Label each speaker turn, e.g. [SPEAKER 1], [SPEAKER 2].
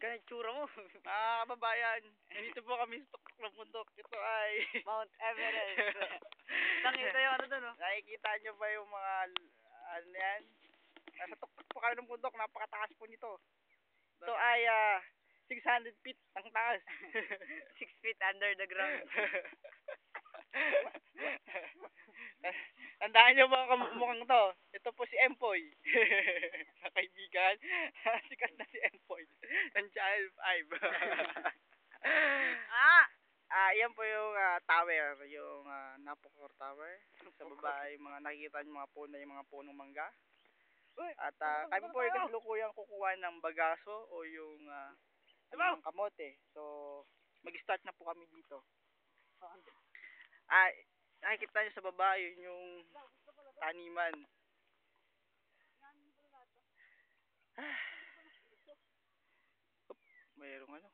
[SPEAKER 1] Ganyan tsura mo.
[SPEAKER 2] Kababayan, nandito po kami sa tuktok ng bundok. Ito ay
[SPEAKER 1] Mount Everest. Nakita yung ano dun, oh.
[SPEAKER 2] nakikita nyo ba yung mga ano yan? Nasa tuktok po kami ng bundok, napakataas po nito. Ito ay 600 feet ang taas.
[SPEAKER 1] 6 feet under the ground.
[SPEAKER 2] Tandaan nyo ba ang mukhang to? Ito po si Empoy. Na kaibigan. Sikat na si Empoy. Ng Channel 5. Yan po yung tower. Yung Napocor Tower. Sa baba ay mga nakikita nyo yung mga punong mangga. At kami po ay kasalukuyang kukuha ng bagaso o yung kamote. So, mag-start na po kami dito. Nakikita nyo sa baba, yun yung taniman. Mayroong ano?